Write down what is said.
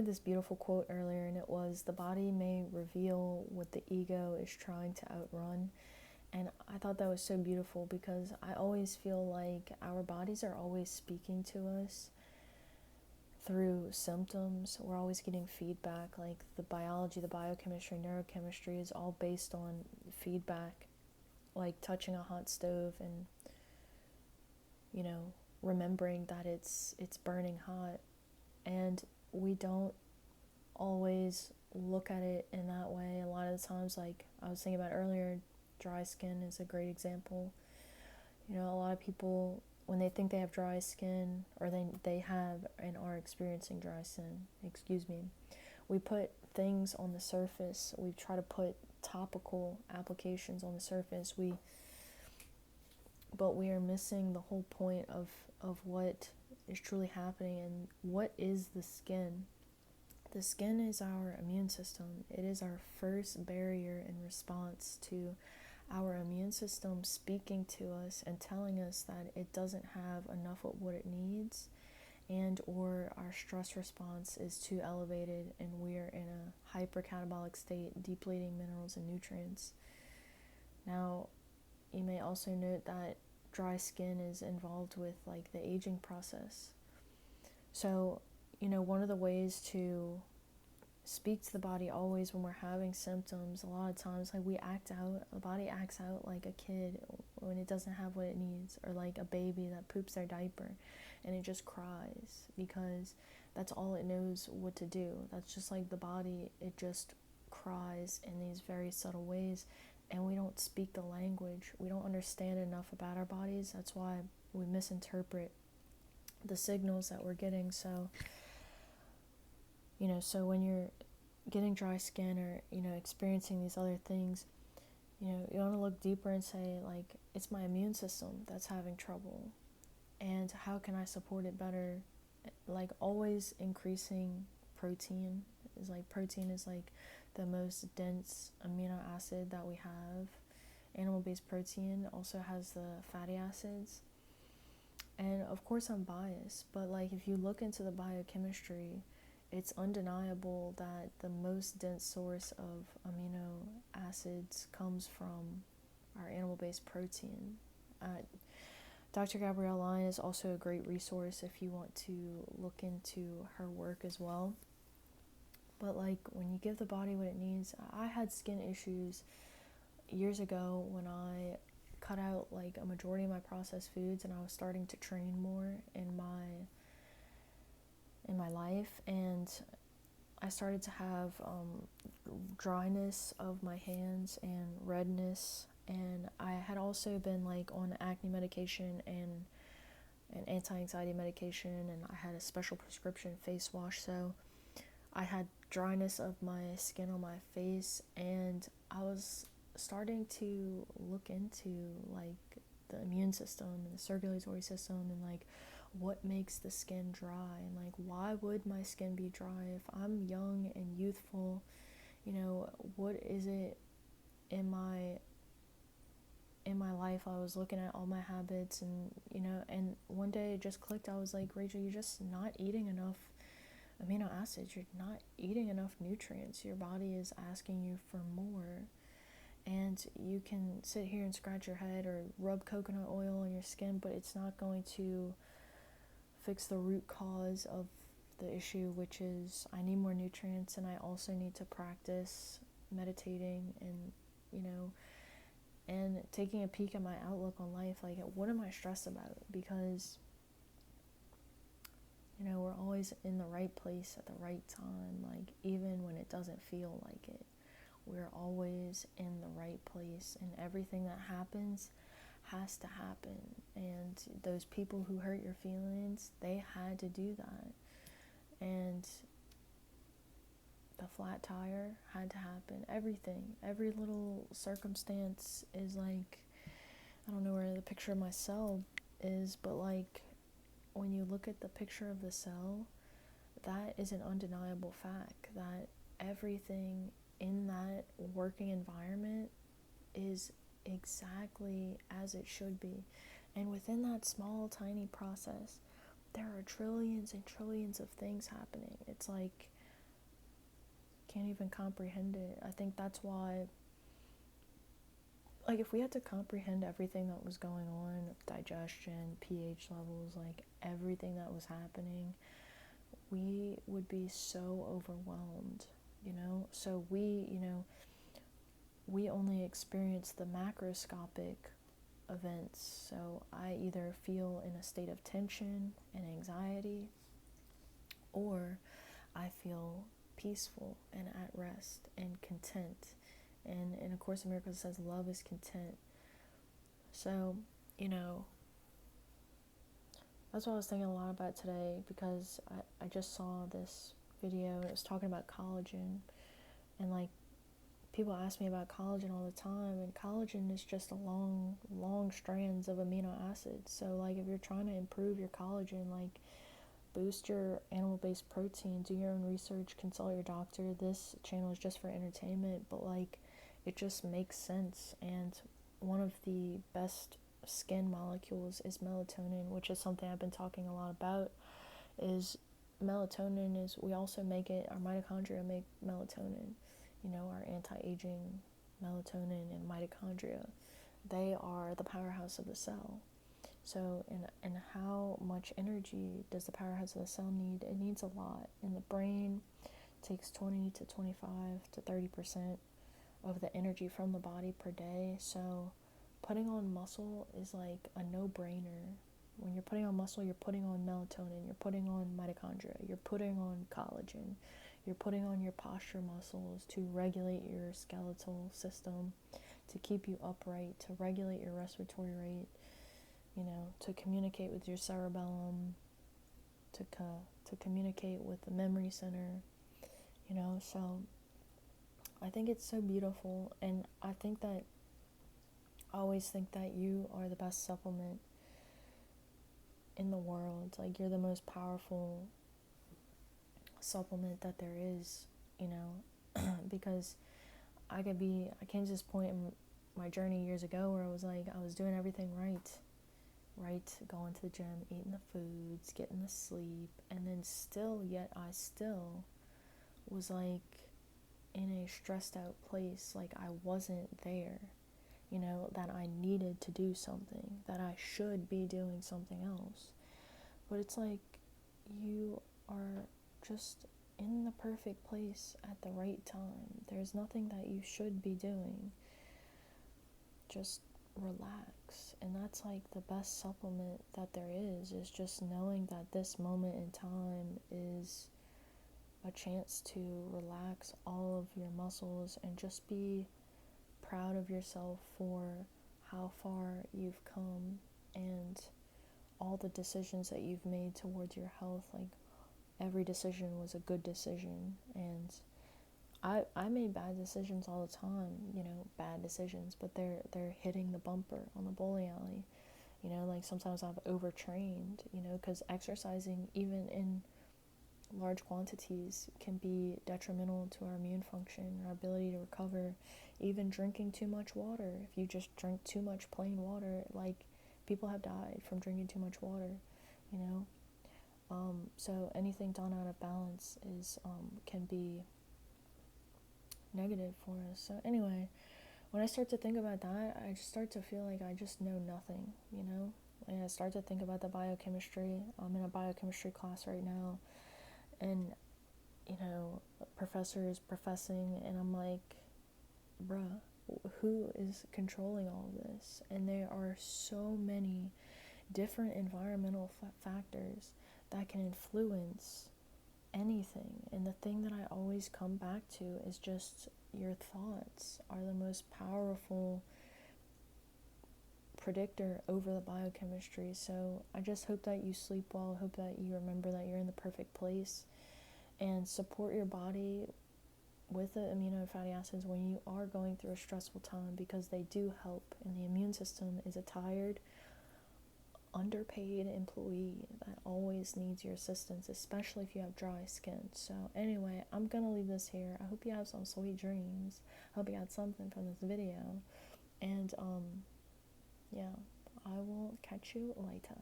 heard this beautiful quote earlier, and it was, the body may reveal what the ego is trying to outrun. And I thought that was so beautiful, because I always feel like our bodies are always speaking to us through symptoms. We're always getting feedback. Like the biology, the biochemistry, neurochemistry is all based on feedback, like touching a hot stove and, you know, remembering that it's burning hot. And we don't always look at it in that way. A lot of the times, like I was thinking about earlier, dry skin is a great example. You know, a lot of people, when they think they have dry skin, or they have and are experiencing dry skin, we put things on the surface. We try to put topical applications on the surface. But we are missing the whole point of what is truly happening. And what is the skin? The skin is our immune system. It is our first barrier in response to our immune system speaking to us and telling us that it doesn't have enough of what it needs, and or our stress response is too elevated and we're in a hypercatabolic state, depleting minerals and nutrients. Now, you may also note that dry skin is involved with like the aging process. So, you know, one of the ways to speak to the body always when we're having symptoms, a lot of times, like, the body acts out like a kid when it doesn't have what it needs, or like a baby that poops their diaper and it just cries because that's all it knows what to do. That's just like the body, it just cries in these very subtle ways, and we don't speak the language. We don't understand enough about our bodies. That's why we misinterpret the signals that we're getting. So, you know, so when you're getting dry skin, or, you know, experiencing these other things, you know, you want to look deeper and say, like, it's my immune system that's having trouble, and how can I support it better? Like, always increasing protein is like the most dense amino acid that we have. Animal-based protein also has the fatty acids. And of course I'm biased, but like, if you look into the biochemistry, it's undeniable that the most dense source of amino acids comes from our animal-based protein. Dr. Gabrielle Lyon is also a great resource if you want to look into her work as well. But like, when you give the body what it needs, I had skin issues years ago when I cut out like a majority of my processed foods, and I was starting to train more in my life, and I started to have dryness of my hands and redness, and I had also been like on acne medication and an anti-anxiety medication, and I had a special prescription face wash. So I had dryness of my skin on my face, and I was starting to look into like the immune system and the circulatory system, and like, what makes the skin dry, and like, why would my skin be dry if I'm young and youthful? You know, what is it in my life? I was looking at all my habits, and, you know, and one day it just clicked. I was like, Rachel, you're just not eating enough amino acids. You're not eating enough nutrients. Your body is asking you for more. And you can sit here and scratch your head or rub coconut oil on your skin, but it's not going to fix the root cause of the issue, which is I need more nutrients, and I also need to practice meditating and, you know, and taking a peek at my outlook on life. Like, what am I stressed about? Because, you know, we're always in the right place at the right time. Like, even when it doesn't feel like it, we're always in the right place, and everything that happens has to happen. And those people who hurt your feelings, they had to do that. And the flat tire had to happen. Everything, every little circumstance is like, I don't know where the picture of my cell is, but like, when you look at the picture of the cell, that is an undeniable fact that everything in that working environment is exactly as it should be. And within that small, tiny process, there are trillions and trillions of things happening. It's like can't even comprehend it. I think that's why, like, if we had to comprehend everything that was going on, digestion, pH levels, like everything that was happening, we would be so overwhelmed, you know? So we only experience the macroscopic events. So I either feel in a state of tension and anxiety, or I feel peaceful and at rest and content. And in A Course in Miracles, it says love is content. So, that's what I was thinking a lot about today, because I just saw this video and it was talking about collagen. And like, people ask me about collagen all the time, and collagen is just a long strands of amino acids. So like, if you're trying to improve your collagen, like, boost your animal-based protein, do your own research, consult your doctor. This channel is just for entertainment, but like, it just makes sense. And one of the best skin molecules is melatonin, which is something I've been talking a lot about. Is melatonin is, we also make it, our mitochondria make melatonin, our anti-aging melatonin and mitochondria. They are the powerhouse of the cell. So, and how much energy does the powerhouse of the cell need? It needs a lot. In the brain, it takes 20 to 25 to 30% of the energy from the body per day. So, putting on muscle is like a no-brainer. When you're putting on muscle, you're putting on melatonin, you're putting on mitochondria, you're putting on collagen, you're putting on your posture muscles to regulate your skeletal system, to keep you upright, to regulate your respiratory rate, to communicate with your cerebellum, to communicate with the memory center, so I think it's so beautiful. And I always think that you are the best supplement in the world. Like, you're the most powerful supplement that there is, because I came to this point in my journey years ago where I was doing everything right, going to the gym, eating the foods, getting the sleep, and then I still was like in a stressed out place, like I wasn't there, that I needed to do something, that I should be doing something else. But it's like, you are just in the perfect place at the right time. There's nothing that you should be doing. Just relax. And that's like the best supplement that there is just knowing that this moment in time is a chance to relax all of your muscles and just be proud of yourself for how far you've come and all the decisions that you've made towards your health. Like, every decision was a good decision. And I made bad decisions all the time, bad decisions, but they're hitting the bumper on the bowling alley. Like, sometimes I've overtrained, because exercising, even in large quantities, can be detrimental to our immune function, our ability to recover. Even drinking too much water. If you just drink too much plain water, like, people have died from drinking too much water, so anything done out of balance can be negative for us. So anyway, when I start to think about that, I just start to feel like I just know nothing, And I start to think about the biochemistry. I'm in a biochemistry class right now, and a professor is professing, and I'm like, bruh, who is controlling all of this? And there are so many different environmental factors that can influence anything. And the thing that I always come back to is just, your thoughts are the most powerful predictor over the biochemistry. So I just hope that you sleep well. I hope that you remember that you're in the perfect place, and support your body with the amino and fatty acids when you are going through a stressful time, because they do help. And the immune system is a tired, underpaid employee that always needs your assistance, especially if you have dry skin. So anyway, I'm gonna leave this here. I hope you have some sweet dreams. I hope you got something from this video. And yeah, I will catch you later.